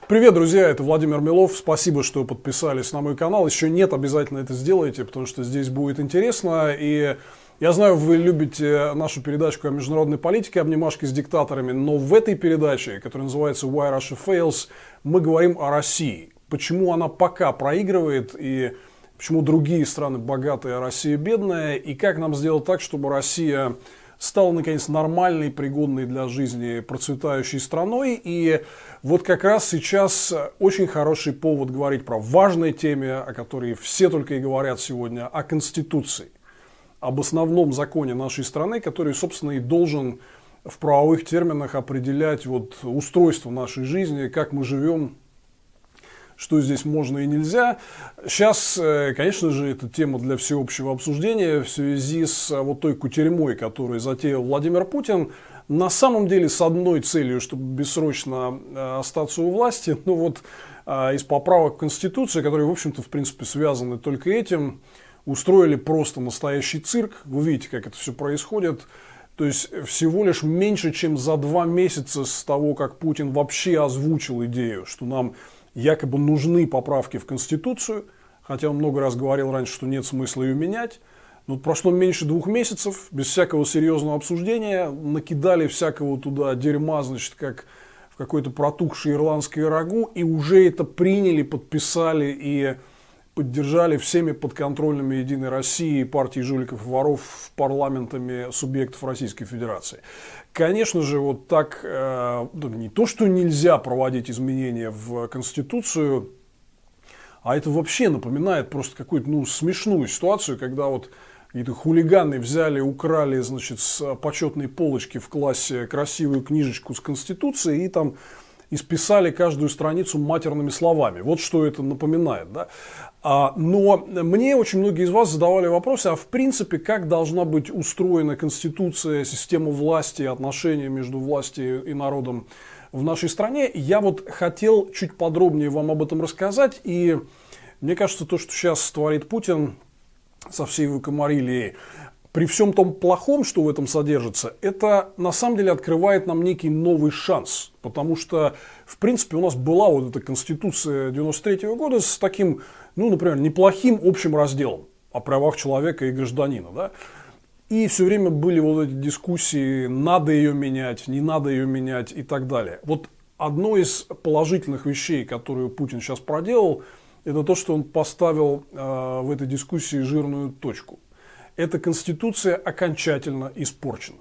Привет, друзья, это Владимир Милов. Спасибо, что подписались на мой канал. Еще нет, обязательно это сделайте, потому что здесь будет интересно. И я знаю, вы любите нашу передачку о международной политике, обнимашки с диктаторами, но в этой передаче, которая называется Why Russia Fails, мы говорим о России. Почему она пока проигрывает и почему другие страны богатые, а Россия бедная, и как нам сделать так, чтобы Россия стала, наконец, нормальной, пригодной для жизни, процветающей страной. И вот как раз сейчас очень хороший повод говорить про важные темы, о которой все только и говорят сегодня, о Конституции. Об основном законе нашей страны, который, собственно, и должен в правовых терминах определять вот устройство нашей жизни, как мы живем, что здесь можно и нельзя. Сейчас, конечно же, это тема для всеобщего обсуждения в связи с вот той кутерьмой, которую затеял Владимир Путин. На самом деле с одной целью, чтобы бессрочно остаться у власти. Ну вот из поправок в Конституцию, которые, в общем-то, в принципе, связаны только этим, устроили просто настоящий цирк. Вы видите, как это все происходит. То есть всего лишь меньше, чем за 2 месяца с того, как Путин вообще озвучил идею, что нам якобы нужны поправки в Конституцию, хотя он много раз говорил раньше, что нет смысла ее менять. Но прошло меньше 2 месяцев, без всякого серьезного обсуждения, накидали всякого туда дерьма, значит, как в какое-то протухшее ирландское рагу, и уже это приняли, подписали и поддержали всеми подконтрольными Единой России, партии жуликов и воров, парламентами субъектов Российской Федерации. Конечно же, вот так, не то, что нельзя проводить изменения в Конституцию, а это вообще напоминает просто какую-то смешную ситуацию, когда вот какие-то хулиганы взяли, украли, значит, с почетной полочки в классе красивую книжечку с Конституцией и там исписали каждую страницу матерными словами. Вот что это напоминает. Да? Но мне очень многие из вас задавали вопросы, а в принципе, как должна быть устроена Конституция, система власти, отношения между властью и народом в нашей стране. Я вот хотел чуть подробнее вам об этом рассказать. И мне кажется, то, что сейчас творит Путин со всей выкомарилией, при всем том плохом, что в этом содержится, это на самом деле открывает нам некий новый шанс. Потому что, в принципе, у нас была вот эта Конституция 93 года с таким, например, неплохим общим разделом о правах человека и гражданина. Да? И все время были вот эти дискуссии, надо ее менять, не надо ее менять и так далее. Вот одно из положительных вещей, которую Путин сейчас проделал, это то, что он поставил в этой дискуссии жирную точку. Эта Конституция окончательно испорчена.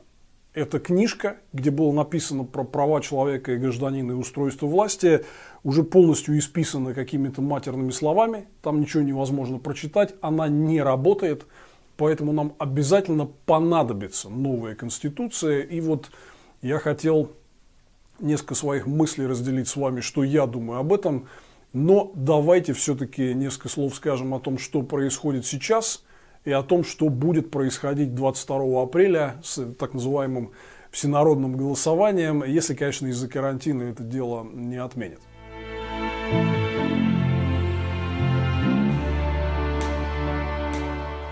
Эта книжка, где было написано про права человека и гражданина и устройство власти, уже полностью исписана какими-то матерными словами. Там ничего невозможно прочитать. Она не работает. Поэтому нам обязательно понадобится новая Конституция. И вот я хотел несколько своих мыслей разделить с вами, что я думаю об этом. Но давайте все-таки несколько слов скажем о том, что происходит сейчас. И о том, что будет происходить 22 апреля с так называемым всенародным голосованием, если, конечно, из-за карантина это дело не отменят.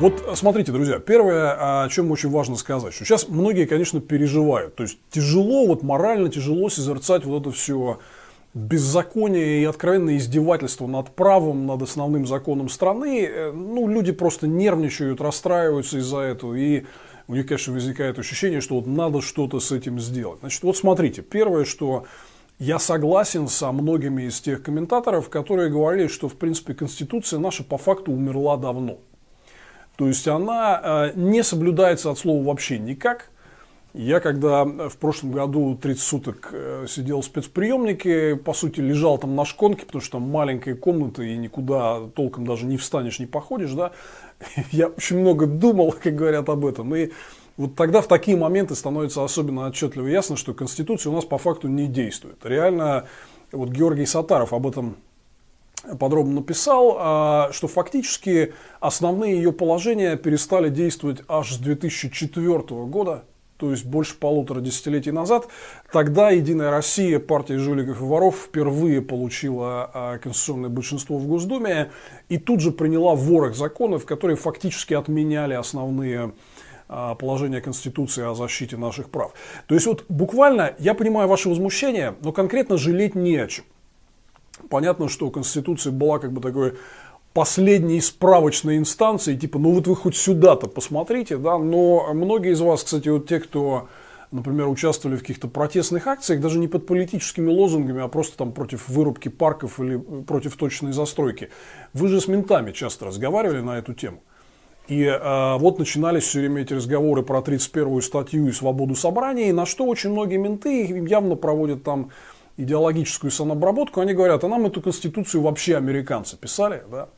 Вот смотрите, друзья, первое, о чем очень важно сказать, что сейчас многие, конечно, переживают. То есть тяжело, вот морально тяжело созерцать вот это все беззаконие и откровенное издевательство над правом, над основным законом страны. Люди просто нервничают, расстраиваются из-за этого. И у них, конечно, возникает ощущение, что вот надо что-то с этим сделать. Значит, вот смотрите, первое, что Я согласен со многими из тех комментаторов, которые говорили, что, в принципе, Конституция наша по факту умерла давно. То есть она не соблюдается от слова вообще никак. Я когда в прошлом году 30 суток сидел в спецприемнике, по сути, лежал там на шконке, потому что там маленькая комната и никуда толком даже не встанешь, не походишь, да. Я очень много думал, как говорят, об этом. И вот тогда в такие моменты становится особенно отчетливо ясно, что Конституция у нас по факту не действует. Реально, вот Георгий Саттаров об этом подробно написал, что фактически основные ее положения перестали действовать аж с 2004 года, то есть больше 1,5 десятилетий назад. Тогда «Единая Россия», партия жуликов и воров, впервые получила конституционное большинство в Госдуме и тут же приняла ворох законов, которые фактически отменяли основные положение Конституции о защите наших прав. То есть вот буквально я понимаю ваше возмущение, но конкретно жалеть не о чем. Понятно, что Конституция была как бы такой последней справочной инстанцией, типа, ну вот вы хоть сюда-то посмотрите, да, но многие из вас, кстати, вот те, кто, например, участвовали в каких-то протестных акциях, даже не под политическими лозунгами, а просто там против вырубки парков или против точной застройки, вы же с ментами часто разговаривали на эту тему. И вот начинались все время эти разговоры про 31-ю статью и свободу собрания, на что очень многие менты явно проводят там идеологическую самообработку. Они говорят, а нам эту конституцию вообще американцы писали. Да?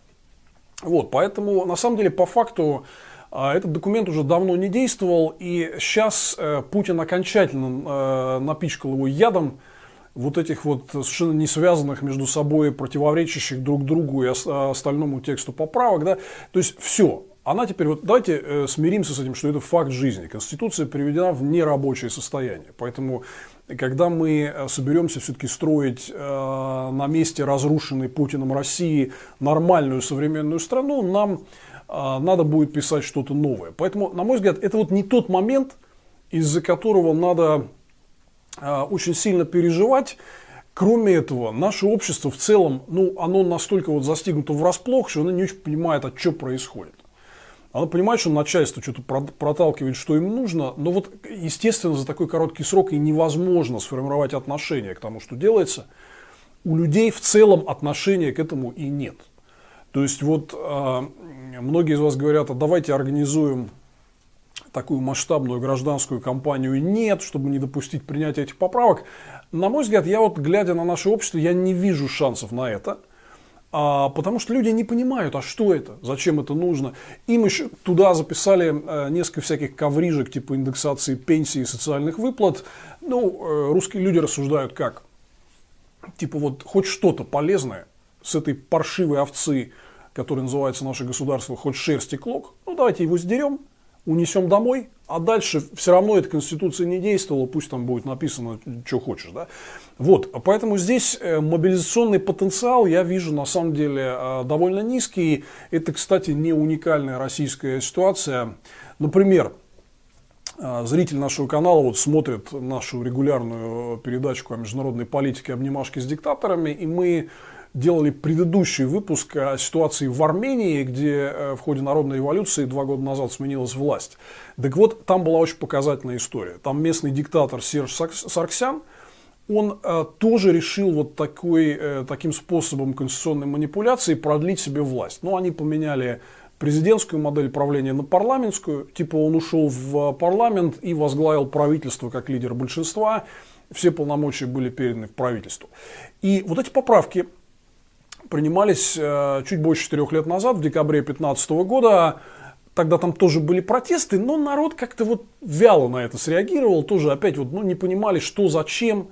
Вот, поэтому на самом деле по факту этот документ уже давно не действовал, и сейчас Путин окончательно напичкал его ядом вот этих вот совершенно не связанных между собой, противоречащих друг другу и остальному тексту поправок. Да? То есть все. Она теперь, вот давайте смиримся с этим, что это факт жизни. Конституция приведена в нерабочее состояние. Поэтому, когда мы соберемся все-таки строить на месте разрушенной Путиным России нормальную современную страну, нам надо будет писать что-то новое. Поэтому, на мой взгляд, это вот не тот момент, из-за которого надо очень сильно переживать. Кроме этого, наше общество в целом, ну, оно настолько вот застигнуто врасплох, что оно не очень понимает, а что происходит. Она понимает, что начальство что-то проталкивает, что им нужно, но вот, естественно, за такой короткий срок и невозможно сформировать отношение к тому, что делается. У людей в целом отношения к этому и нет. То есть, вот многие из вас говорят, а давайте организуем такую масштабную гражданскую кампанию. Нет, чтобы не допустить принятия этих поправок. На мой взгляд, я вот, глядя на наше общество, я не вижу шансов на это. Потому что люди не понимают, а что это, зачем это нужно. Им еще туда записали несколько всяких коврижек, типа индексации пенсий и социальных выплат. Ну, русские люди рассуждают как? Типа вот хоть что-то полезное с этой паршивой овцы, которая называется наше государство, хоть шерсть и клок, ну давайте его сдерем, унесем домой, а дальше все равно эта конституция не действовала, пусть там будет написано, что хочешь. Да? Вот, поэтому здесь мобилизационный потенциал я вижу на самом деле довольно низкий. Это, кстати, не уникальная российская ситуация. Например, зритель нашего канала вот смотрит нашу регулярную передачку о международной политике «Обнимашки с диктаторами», и мы делали предыдущий выпуск о ситуации в Армении, где в ходе народной революции 2 года назад сменилась власть. Так вот, там была очень показательная история. Там местный диктатор Серж Саргсян, он тоже решил вот таким способом конституционной манипуляции продлить себе власть. Ну, они поменяли президентскую модель правления на парламентскую. Типа он ушел в парламент и возглавил правительство как лидер большинства. Все полномочия были переданы в правительство. И вот эти поправки принимались чуть больше 4 лет назад, в декабре 2015 года. Тогда там тоже были протесты, но народ как-то вот вяло на это среагировал. Тоже опять вот, не понимали, что, зачем.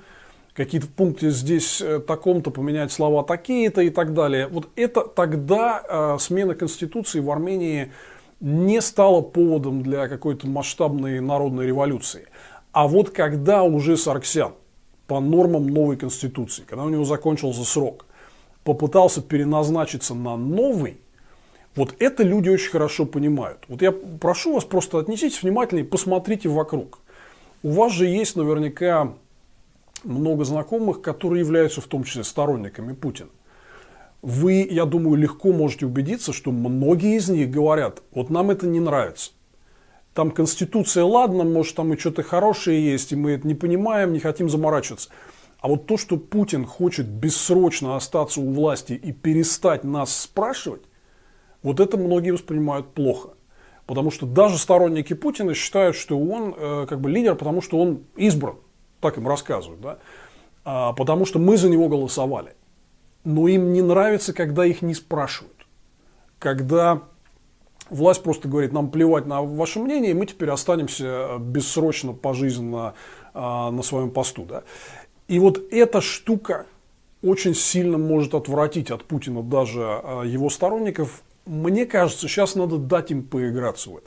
Какие-то пункты здесь таком-то поменять слова такие-то и так далее. Вот это тогда смена Конституции в Армении не стала поводом для какой-то масштабной народной революции. А вот когда уже Саргсян по нормам новой Конституции, когда у него закончился срок, попытался переназначиться на новый, вот это люди очень хорошо понимают. Вот я прошу вас просто отнеситесь внимательнее, посмотрите вокруг. У вас же есть наверняка много знакомых, которые являются в том числе сторонниками Путина. Вы, я думаю, легко можете убедиться, что многие из них говорят, вот нам это не нравится. Там Конституция, ладно, может там и что-то хорошее есть, и мы это не понимаем, не хотим заморачиваться. А вот то, что Путин хочет бессрочно остаться у власти и перестать нас спрашивать, вот это многие воспринимают плохо. Потому что даже сторонники Путина считают, что он как бы лидер, потому что он избран. Так им рассказывают. Да? Потому что мы за него голосовали. Но им не нравится, когда их не спрашивают. Когда власть просто говорит, нам плевать на ваше мнение, и мы теперь останемся бессрочно, пожизненно на своем посту. Да? И вот эта штука очень сильно может отвратить от Путина даже его сторонников. Мне кажется, сейчас надо дать им поиграться в это.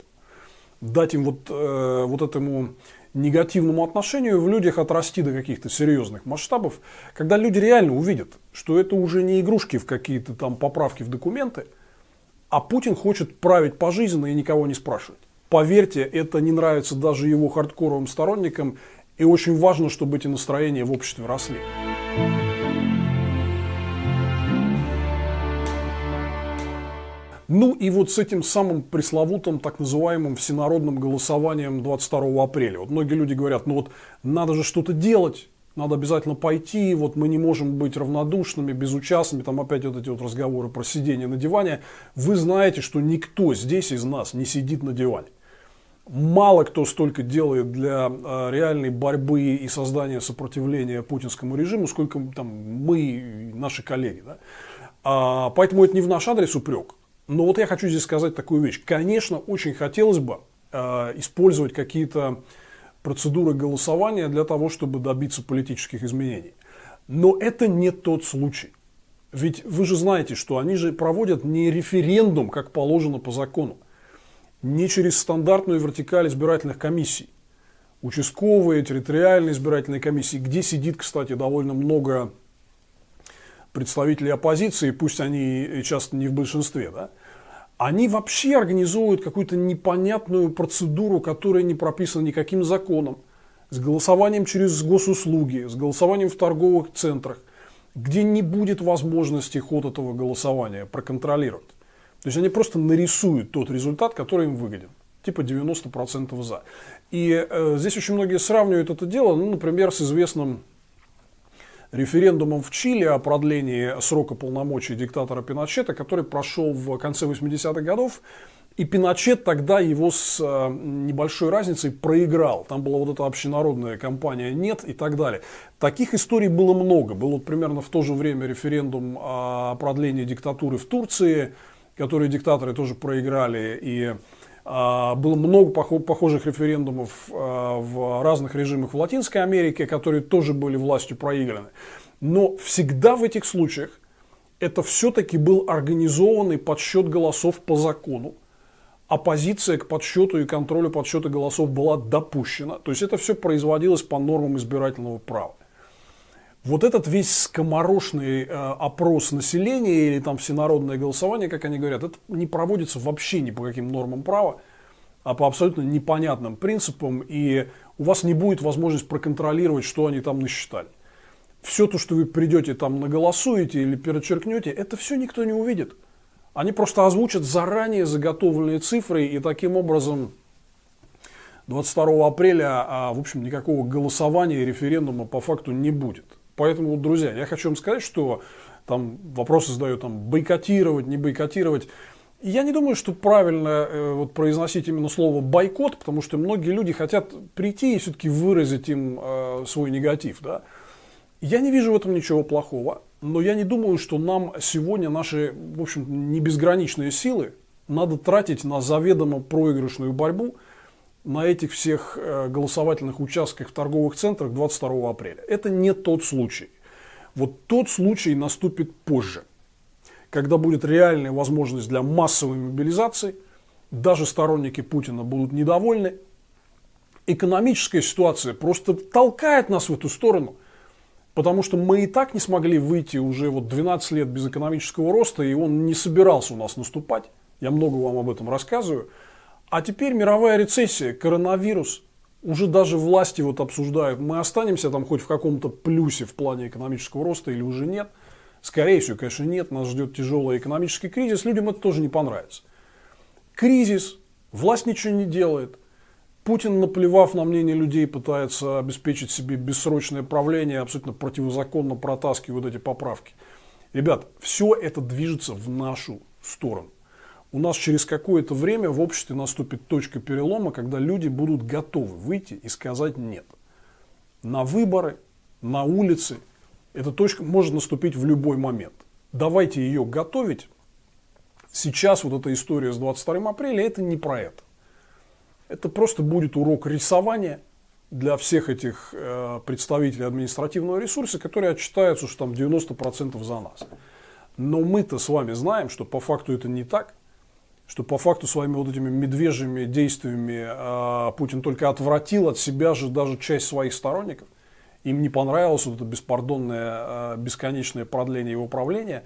Дать им вот этому негативному отношению в людях отрасти до каких-то серьезных масштабов, когда люди реально увидят, что это уже не игрушки в какие-то там поправки в документы, а Путин хочет править пожизненно и никого не спрашивать. Поверьте, это не нравится даже его хардкоровым сторонникам, и очень важно, чтобы эти настроения в обществе росли. Ну и вот с этим самым пресловутым так называемым всенародным голосованием 22 апреля. Вот многие люди говорят, ну вот надо же что-то делать, надо обязательно пойти, вот мы не можем быть равнодушными, безучастными, там опять вот эти вот разговоры про сидение на диване. Вы знаете, что никто здесь из нас не сидит на диване. Мало кто столько делает для реальной борьбы и создания сопротивления путинскому режиму, сколько там мы и наши коллеги. Да? Поэтому это не в наш адрес упрек. Но вот я хочу здесь сказать такую вещь. Конечно, очень хотелось бы использовать какие-то процедуры голосования для того, чтобы добиться политических изменений. Но это не тот случай. Ведь вы же знаете, что они же проводят не референдум, как положено по закону, не через стандартную вертикаль избирательных комиссий. Участковые, территориальные избирательные комиссии, где сидит, кстати, довольно много представителей оппозиции, пусть они и часто не в большинстве, да, они вообще организуют какую-то непонятную процедуру, которая не прописана никаким законом, с голосованием через госуслуги, с голосованием в торговых центрах, где не будет возможности ход этого голосования проконтролировать. То есть они просто нарисуют тот результат, который им выгоден. Типа 90% за. И здесь очень многие сравнивают это дело, ну, например, с известным референдумом в Чили о продлении срока полномочий диктатора Пиночета, который прошел в конце 80-х годов. И Пиночет тогда его с небольшой разницей проиграл. Там была вот эта общенародная кампания «Нет» и так далее. Таких историй было много. Был вот примерно в то же время референдум о продлении диктатуры в Турции, которые диктаторы тоже проиграли. И было много похожих референдумов в разных режимах в Латинской Америке, которые тоже были властью проиграны. Но всегда в этих случаях это все-таки был организованный подсчет голосов по закону. Оппозиция к подсчету и контролю подсчета голосов была допущена. То есть это все производилось по нормам избирательного права. Вот этот весь скоморошный опрос населения или там всенародное голосование, как они говорят, это не проводится вообще ни по каким нормам права, а по абсолютно непонятным принципам, и у вас не будет возможности проконтролировать, что они там насчитали. Все то, что вы придете там наголосуете или перечеркнете, это все никто не увидит. Они просто озвучат заранее заготовленные цифры, и таким образом 22 апреля, в общем, никакого голосования и референдума по факту не будет. Поэтому, друзья, я хочу вам сказать, что там вопросы задают, там, бойкотировать, не бойкотировать. Я не думаю, что правильно вот, произносить именно слово бойкот, потому что многие люди хотят прийти и все-таки выразить им свой негатив. Да? Я не вижу в этом ничего плохого, но я не думаю, что нам сегодня наши, в общем, не безграничные силы надо тратить на заведомо проигрышную борьбу на этих всех голосовательных участках в торговых центрах 22 апреля. Это не тот случай. Вот тот случай наступит позже, когда будет реальная возможность для массовой мобилизации, даже сторонники Путина будут недовольны. Экономическая ситуация просто толкает нас в эту сторону, потому что мы и так не смогли выйти уже вот 12 лет без экономического роста, и он не собирался у нас наступать. Я много вам об этом рассказываю. А теперь мировая рецессия, коронавирус, уже даже власти вот обсуждают, мы останемся там хоть в каком-то плюсе в плане экономического роста или уже нет. Скорее всего, конечно, нет, нас ждет тяжелый экономический кризис, людям это тоже не понравится. Кризис, власть ничего не делает, Путин, наплевав на мнение людей, пытается обеспечить себе бессрочное правление, абсолютно противозаконно протаскивает эти поправки. Ребят, все это движется в нашу сторону. У нас через какое-то время в обществе наступит точка перелома, когда люди будут готовы выйти и сказать «нет». На выборы, на улице эта точка может наступить в любой момент. Давайте ее готовить. Сейчас вот эта история с 22 апреля, это не про это. Это просто будет урок рисования для всех этих представителей административного ресурса, которые отчитаются, что там 90% за нас. Но мы-то с вами знаем, что по факту это не так, что по факту своими вот этими медвежьими действиями Путин только отвратил от себя же даже часть своих сторонников. Им не понравилось вот это беспардонное, бесконечное продление его правления.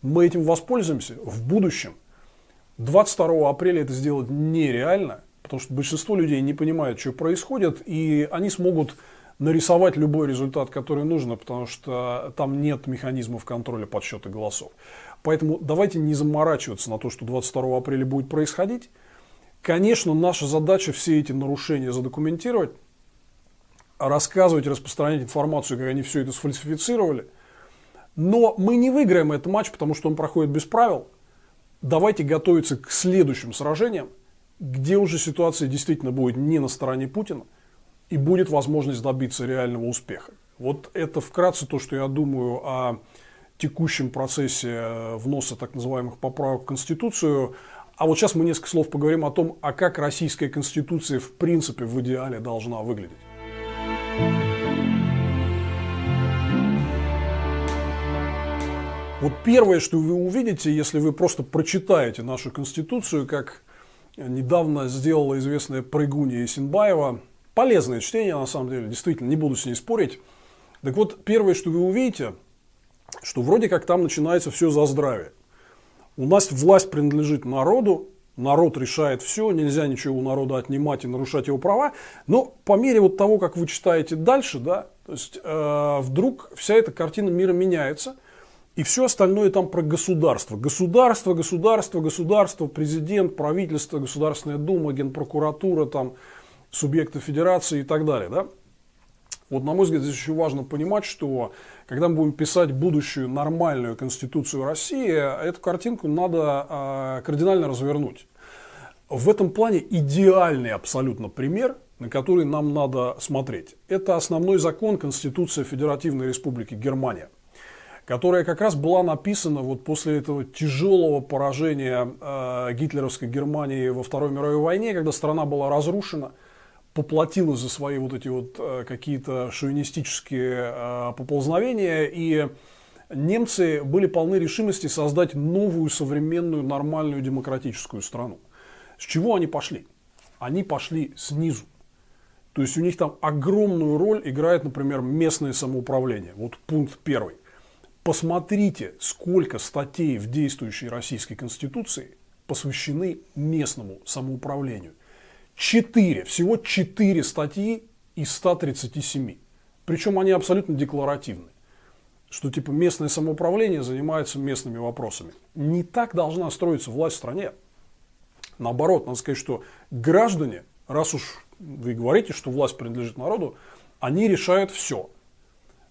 Мы этим воспользуемся в будущем. 22 апреля это сделать нереально, потому что большинство людей не понимают, что происходит, и они смогут нарисовать любой результат, который нужно, потому что там нет механизмов контроля подсчета голосов. Поэтому давайте не заморачиваться на то, что 22 апреля будет происходить. Конечно, наша задача все эти нарушения задокументировать, рассказывать, распространять информацию, как они все это сфальсифицировали. Но мы не выиграем этот матч, потому что он проходит без правил. Давайте готовиться к следующим сражениям, где уже ситуация действительно будет не на стороне Путина и будет возможность добиться реального успеха. Вот это вкратце то, что я думаю о текущем процессе вноса так называемых поправок в Конституцию. А вот сейчас мы несколько слов поговорим о том, а как российская Конституция в принципе в идеале должна выглядеть. Вот первое, что вы увидите, если вы просто прочитаете нашу Конституцию, как недавно сделала известная прыгунья Есенбаева, полезное чтение, на самом деле, действительно, не буду с ней спорить. Так вот, первое, что вы увидите, что вроде как там начинается все за здравие. У нас власть принадлежит народу, народ решает все, нельзя ничего у народа отнимать и нарушать его права. Но по мере вот того, как вы читаете дальше, да, то есть, вдруг вся эта картина мира меняется. И все остальное там про государство. Государство, государство, государство, президент, правительство, Государственная Дума, Генпрокуратура, там, субъекты федерации и так далее. Да? Вот, на мой взгляд, здесь еще важно понимать, что когда мы будем писать будущую нормальную Конституцию России, эту картинку надо кардинально развернуть. В этом плане идеальный абсолютно пример, на который нам надо смотреть. Это основной закон Конституции Федеративной Республики Германия, которая как раз была написана вот после этого тяжелого поражения гитлеровской Германии во Второй мировой войне, когда страна была разрушена, поплатилась за свои вот эти вот какие-то шовинистические поползновения, и немцы были полны решимости создать новую, современную, нормальную демократическую страну. С чего они пошли? Они пошли снизу. То есть у них там огромную роль играет, например, местное самоуправление. Вот пункт 1. Посмотрите, сколько статей в действующей Российской Конституции посвящены местному самоуправлению. Всего 4 статьи из 137. Причем они абсолютно декларативны. Что типа местное самоуправление занимается местными вопросами. Не так должна строиться власть в стране. Наоборот, надо сказать, что граждане, раз уж вы говорите, что власть принадлежит народу, они решают все.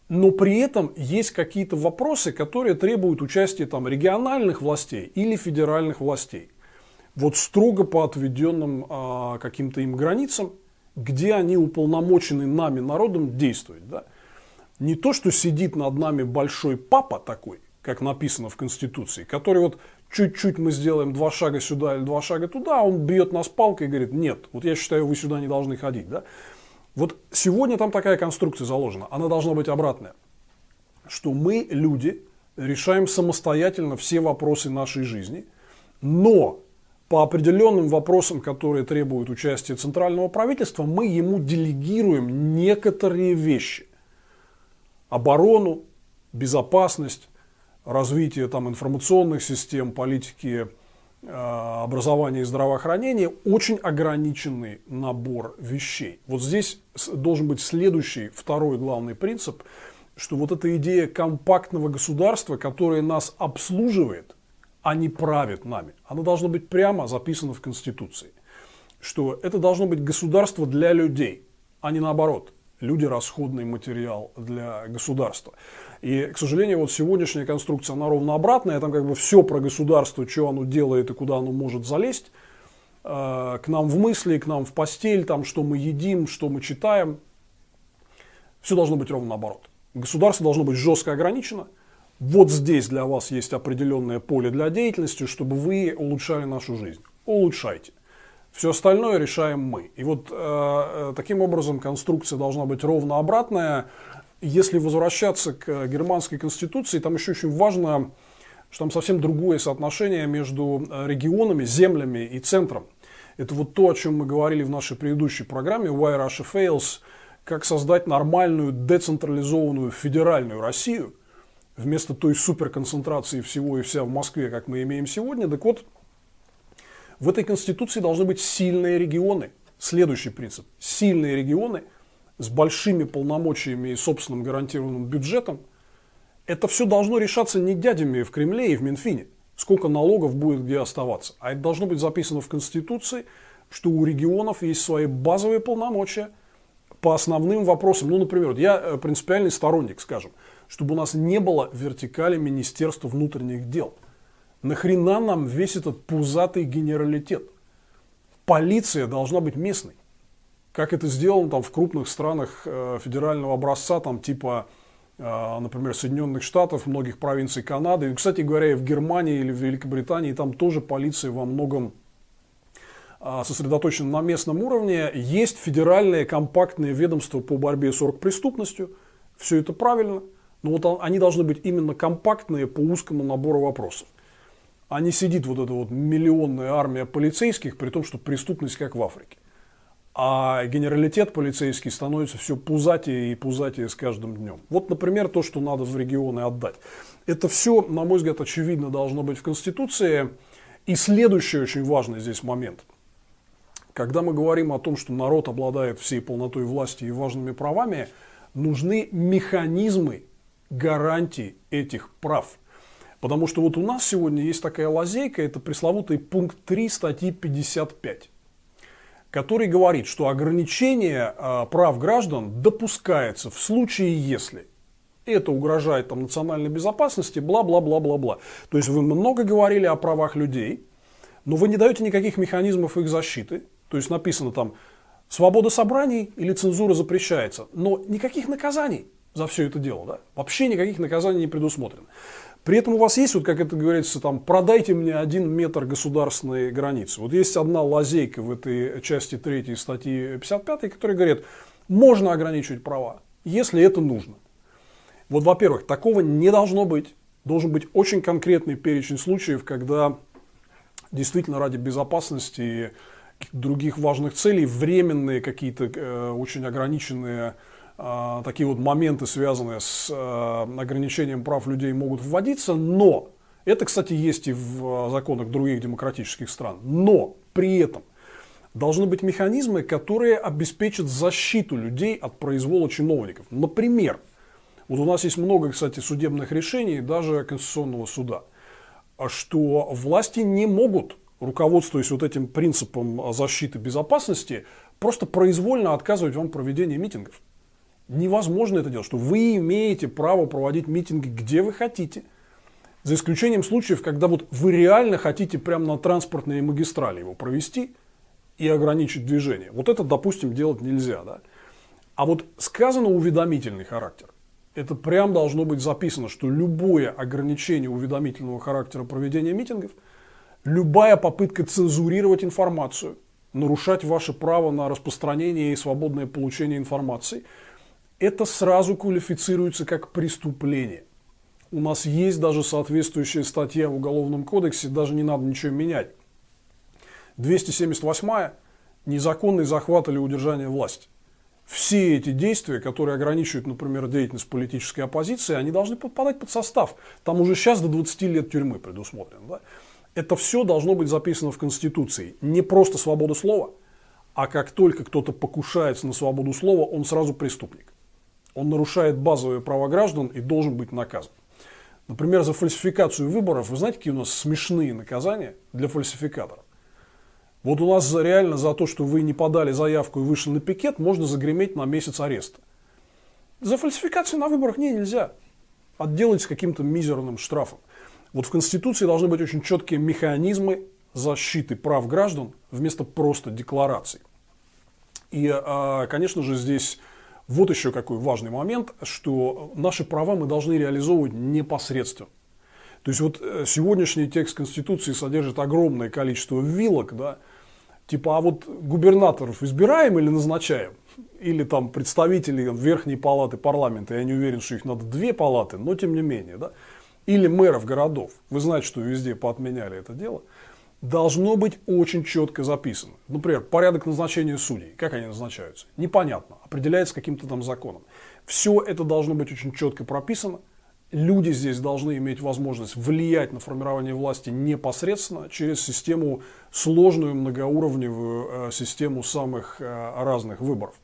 Но при этом есть какие-то вопросы, которые требуют участия там, региональных властей или федеральных властей. Вот строго по отведенным каким-то им границам, где они уполномочены нами, народом, действовать. Да? Не то, что сидит над нами большой папа такой, как написано в Конституции, который вот чуть-чуть мы сделаем 2 шага сюда или 2 шага туда, он бьет нас палкой и говорит, нет, вот я считаю, вы сюда не должны ходить. Да? Вот сегодня там такая конструкция заложена, она должна быть обратная, что мы, люди, решаем самостоятельно все вопросы нашей жизни, но по определенным вопросам, которые требуют участия центрального правительства, мы ему делегируем некоторые вещи. Оборону, безопасность, развитие там, информационных систем, политики, образования и здравоохранения, очень ограниченный набор вещей. Вот здесь должен быть следующий, второй главный принцип, что вот эта идея компактного государства, которое нас обслуживает, а не правит нами, она должна быть прямо записана в Конституции. что это должно быть государство для людей, а не наоборот. Люди – расходный материал для государства. И, к сожалению, вот сегодняшняя конструкция, она ровно обратная. Там как бы все про государство, что оно делает и куда оно может залезть. К нам в мысли, к нам в постель, там, что мы едим, что мы читаем. Все должно быть ровно наоборот. Государство должно быть жестко ограничено. Вот здесь для вас есть определенное поле для деятельности, чтобы вы улучшали нашу жизнь. Улучшайте. Все остальное решаем мы. И вот таким образом конструкция должна быть ровно обратная. Если возвращаться к германской конституции, там еще очень важно, что там совсем другое соотношение между регионами, землями и центром. Это вот то, о чем мы говорили в нашей предыдущей программе «Why Russia Fails», как создать нормальную, децентрализованную, федеральную Россию, вместо той суперконцентрации всего и вся в Москве, как мы имеем сегодня. Так вот, в этой конституции должны быть сильные регионы. Следующий принцип. Сильные регионы с большими полномочиями и собственным гарантированным бюджетом. Это все должно решаться не дядями в Кремле и в Минфине. Сколько налогов будет где оставаться. А это должно быть записано в Конституции, что у регионов есть свои базовые полномочия по основным вопросам. Ну, например, вот я принципиальный сторонник, скажем, чтобы у нас не было вертикали Министерства внутренних дел. Нахрена нам весь этот пузатый генералитет? Полиция должна быть местной. Как это сделано там в крупных странах федерального образца, там типа, например, Соединенных Штатов, многих провинций Канады. И, кстати говоря, и в Германии или в Великобритании там тоже полиция во многом сосредоточена на местном уровне. Есть федеральные компактные ведомства по борьбе с оргпреступностью. Все это правильно. Но вот они должны быть именно компактные по узкому набору вопросов. А не сидит вот эта вот миллионная армия полицейских, при том, что преступность как в Африке. А генералитет полицейский становится все пузатее и пузатее с каждым днем. Вот, например, то, что надо в регионы отдать. Это все, на мой взгляд, очевидно должно быть в Конституции. И следующий очень важный здесь момент. Когда мы говорим о том, что народ обладает всей полнотой власти и важными правами, нужны механизмы гарантии этих прав. Потому что вот у нас сегодня есть такая лазейка, это пресловутый пункт 3 статьи 55, который говорит, что ограничение прав граждан допускается в случае, если это угрожает там, национальной безопасности, бла-бла-бла-бла-бла. То есть вы много говорили о правах людей, но вы не даете никаких механизмов их защиты. То есть написано там свобода собраний или цензура запрещается, но никаких наказаний за все это дело. Да? Вообще никаких наказаний не предусмотрено. При этом у вас есть, вот как это говорится, там, продайте мне 1 метр государственной границы. Вот есть одна лазейка в этой части 3 статьи 55, которая говорит, можно ограничивать права, если это нужно. Вот, во-первых, такого не должно быть. Должен быть очень конкретный перечень случаев, когда действительно ради безопасности и других важных целей временные какие-то очень ограниченные такие вот моменты, связанные с ограничением прав людей, могут вводиться, но, это, кстати, есть и в законах других демократических стран, но при этом должны быть механизмы, которые обеспечат защиту людей от произвола чиновников. Например, вот у нас есть много, кстати, судебных решений, даже Конституционного суда, что власти не могут, руководствуясь вот этим принципом защиты безопасности, просто произвольно отказывать вам в проведении митингов. Невозможно это делать, что вы имеете право проводить митинги где вы хотите, за исключением случаев, когда вот вы реально хотите прямо на транспортной магистрали его провести и ограничить движение. Вот это, допустим, делать нельзя. Да? А вот сказано уведомительный характер. Это прям должно быть записано, что любое ограничение уведомительного характера проведения митингов, любая попытка цензурировать информацию, нарушать ваше право на распространение и свободное получение информации, это сразу квалифицируется как преступление. У нас есть даже соответствующая статья в Уголовном кодексе, даже не надо ничего менять. 278-я незаконный захват или удержание власти. Все эти действия, которые ограничивают, например, деятельность политической оппозиции, они должны подпадать под состав. Там уже сейчас до 20 лет тюрьмы предусмотрено. Да? Это все должно быть записано в Конституции. Не просто свобода слова, а как только кто-то покушается на свободу слова, он сразу преступник. Он нарушает базовые права граждан и должен быть наказан. Например, за фальсификацию выборов, вы знаете, какие у нас смешные наказания для фальсификаторов? Вот у нас реально за то, что вы не подали заявку и вышли на пикет, можно загреметь на месяц ареста. За фальсификацию на выборах нельзя. Отделать каким-то мизерным штрафом. Вот в Конституции должны быть очень четкие механизмы защиты прав граждан вместо просто деклараций. И, конечно же, здесь вот еще какой важный момент, что наши права мы должны реализовывать непосредственно. То есть вот сегодняшний текст Конституции содержит огромное количество вилок, да, типа, а вот губернаторов избираем или назначаем? Или там представителей Верхней палаты парламента, я не уверен, что их надо 2 палаты, но тем не менее, да? Или мэров городов, вы знаете, что везде поотменяли это дело, должно быть очень четко записано. Например, порядок назначения судей, как они назначаются, непонятно, определяется каким-то там законом. Все это должно быть очень четко прописано. Люди здесь должны иметь возможность влиять на формирование власти непосредственно через систему, сложную многоуровневую систему самых разных выборов.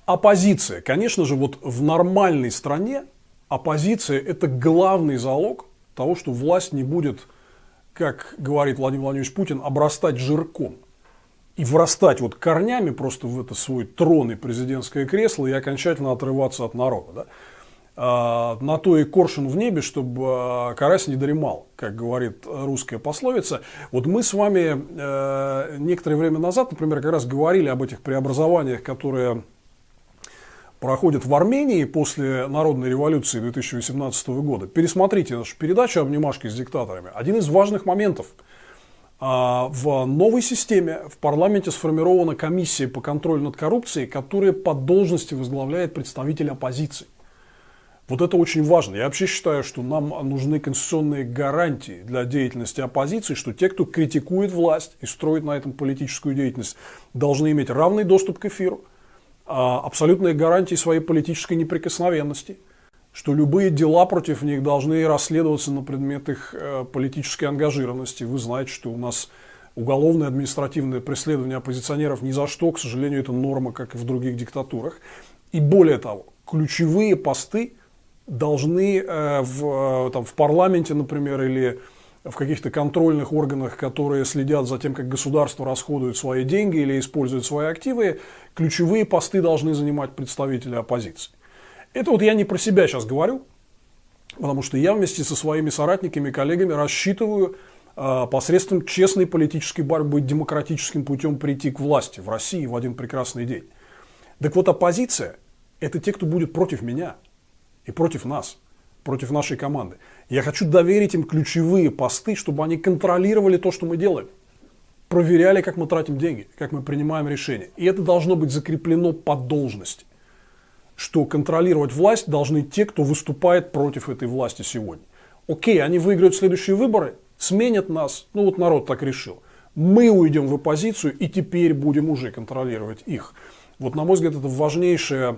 Оппозиция. Конечно же, вот в нормальной стране оппозиция – это главный залог того, что власть не будет, как говорит Владимир Владимирович Путин, обрастать жирком. И врастать вот корнями просто в это свой трон и президентское кресло и окончательно отрываться от народа. Да? На то и коршун в небе, чтобы карась не дремал, как говорит русская пословица. Вот мы с вами некоторое время назад, например, как раз говорили об этих преобразованиях, которые проходят в Армении после народной революции 2018 года. Пересмотрите нашу передачу «Обнимашки с диктаторами». Один из важных моментов. В новой системе в парламенте сформирована комиссия по контролю над коррупцией, которая по должности возглавляет представитель оппозиции. Вот это очень важно. Я вообще считаю, что нам нужны конституционные гарантии для деятельности оппозиции, что те, кто критикует власть и строит на этом политическую деятельность, должны иметь равный доступ к эфиру, абсолютные гарантии своей политической неприкосновенности, что любые дела против них должны расследоваться на предмет их политической ангажированности. Вы знаете, что у нас уголовное административное преследование оппозиционеров ни за что, к сожалению, это норма, как и в других диктатурах. И более того, ключевые посты должны в парламенте, например, или в каких-то контрольных органах, которые следят за тем, как государство расходует свои деньги или использует свои активы, ключевые посты должны занимать представители оппозиции. Это вот я не про себя сейчас говорю, потому что я вместе со своими соратниками и коллегами рассчитываю посредством честной политической борьбы демократическим путем прийти к власти в России в один прекрасный день. Так вот, оппозиция – это те, кто будет против меня и против нас, против нашей команды. Я хочу доверить им ключевые посты, чтобы они контролировали то, что мы делаем. Проверяли, как мы тратим деньги, как мы принимаем решения. И это должно быть закреплено по должности. Что контролировать власть должны те, кто выступает против этой власти сегодня. Окей, они выиграют следующие выборы, сменят нас, ну вот народ так решил. Мы уйдем в оппозицию и теперь будем уже контролировать их. Вот, на мой взгляд, это важнейшая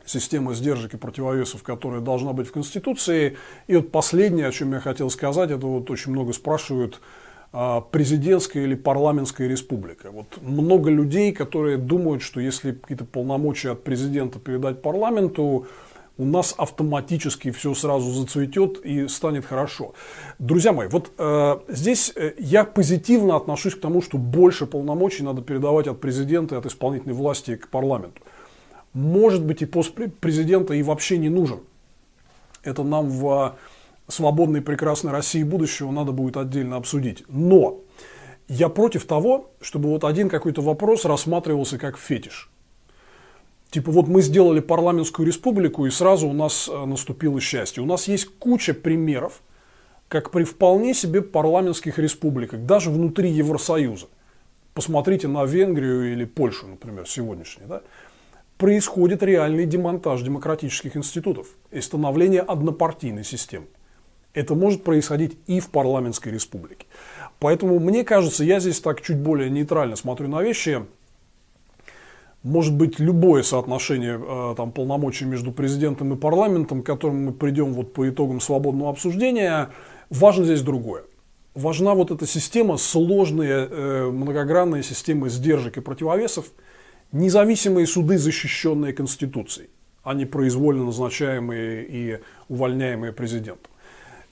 система сдержек и противовесов, которая должна быть в Конституции. И вот последнее, о чем я хотел сказать, это вот очень много спрашивают, президентская или парламентская республика. Вот много людей, которые думают, что если какие-то полномочия от президента передать парламенту, у нас автоматически все сразу зацветет и станет хорошо. Друзья мои, вот здесь я позитивно отношусь к тому, что больше полномочий надо передавать от президента и от исполнительной власти к парламенту. Может быть, и пост президента и вообще не нужен. Это нам в свободной прекрасной России будущего надо будет отдельно обсудить. Но я против того, чтобы вот один какой-то вопрос рассматривался как фетиш. Типа вот мы сделали парламентскую республику, и сразу у нас наступило счастье. У нас есть куча примеров, как при вполне себе парламентских республиках, даже внутри Евросоюза. Посмотрите на Венгрию или Польшу, например, сегодняшней, да? Происходит реальный демонтаж демократических институтов и становление однопартийной системы. Это может происходить и в парламентской республике. Поэтому, мне кажется, я здесь так чуть более нейтрально смотрю на вещи. Может быть, любое соотношение там, полномочий между президентом и парламентом, к которому мы придем вот по итогам свободного обсуждения, важно здесь другое. Важна вот эта система, сложная, многогранная система сдержек и противовесов, независимые суды, защищенные Конституцией. а не произвольно назначаемые и увольняемые президентом.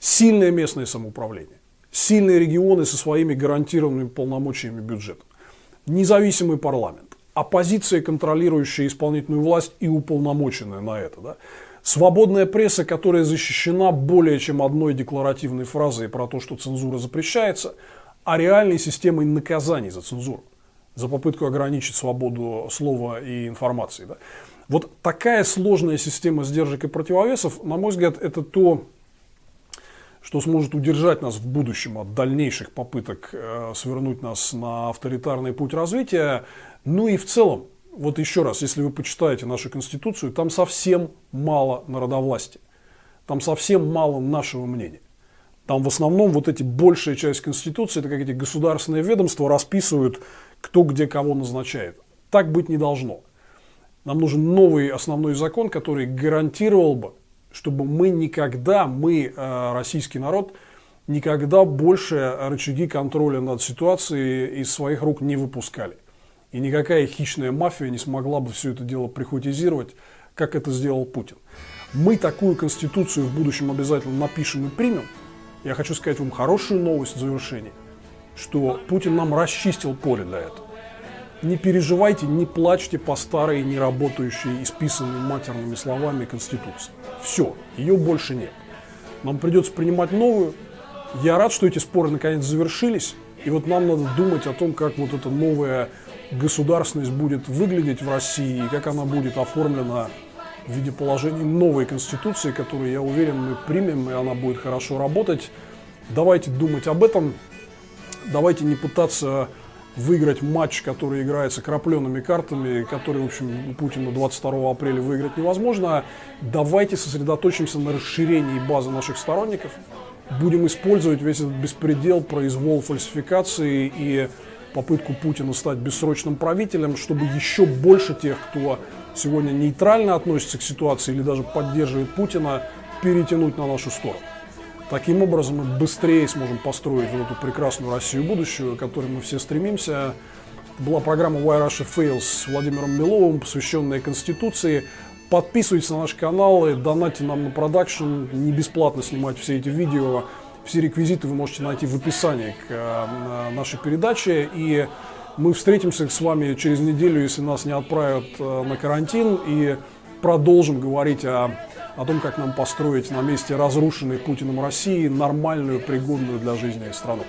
Сильное местное самоуправление, сильные регионы со своими гарантированными полномочиями бюджета, независимый парламент, оппозиция, контролирующая исполнительную власть и уполномоченная на это, да? Свободная пресса, которая защищена более чем одной декларативной фразой про то, что цензура запрещается, а реальной системой наказаний за цензуру, за попытку ограничить свободу слова и информации. Да? Вот такая сложная система сдержек и противовесов, на мой взгляд, это то, что сможет удержать нас в будущем от дальнейших попыток свернуть нас на авторитарный путь развития. Ну и в целом, вот еще раз, если вы почитаете нашу Конституцию, там совсем мало народовластия, там совсем мало нашего мнения. Там в основном вот эти большая часть Конституции, это как эти государственные ведомства расписывают, кто где кого назначает. Так быть не должно. Нам нужен новый основной закон, который гарантировал бы, чтобы мы никогда, российский народ, никогда больше рычаги контроля над ситуацией из своих рук не выпускали. И никакая хищная мафия не смогла бы все это дело прихватизировать, как это сделал Путин. Мы такую конституцию в будущем обязательно напишем и примем. Я хочу сказать вам хорошую новость в завершении, что Путин нам расчистил поле для этого. Не переживайте, не плачьте по старой, неработающей, исписанной матерными словами Конституции. Все, ее больше нет. Нам придется принимать новую. Я рад, что эти споры наконец завершились. И вот нам надо думать о том, как вот эта новая государственность будет выглядеть в России и как она будет оформлена в виде положений новой Конституции, которую, я уверен, мы примем, и она будет хорошо работать. Давайте думать об этом. Давайте не пытаться выиграть матч, который играется крапленными картами, который, в общем, у Путина 22 апреля выиграть невозможно. Давайте сосредоточимся на расширении базы наших сторонников. Будем использовать весь этот беспредел, произвол, фальсификации и попытку Путина стать бессрочным правителем, чтобы еще больше тех, кто сегодня нейтрально относится к ситуации или даже поддерживает Путина, перетянуть на нашу сторону. Таким образом мы быстрее сможем построить вот эту прекрасную Россию будущего, к которой мы все стремимся. Это была программа Why Russia Fails с Владимиром Миловым, посвященная Конституции. Подписывайтесь на наши каналы, донатьте нам на продакшн, не бесплатно снимать все эти видео. Все реквизиты вы можете найти в описании к нашей передаче. И мы встретимся с вами через неделю, если нас не отправят на карантин, и продолжим говорить о том, как нам построить на месте разрушенной Путиным России нормальную, пригодную для жизни страну.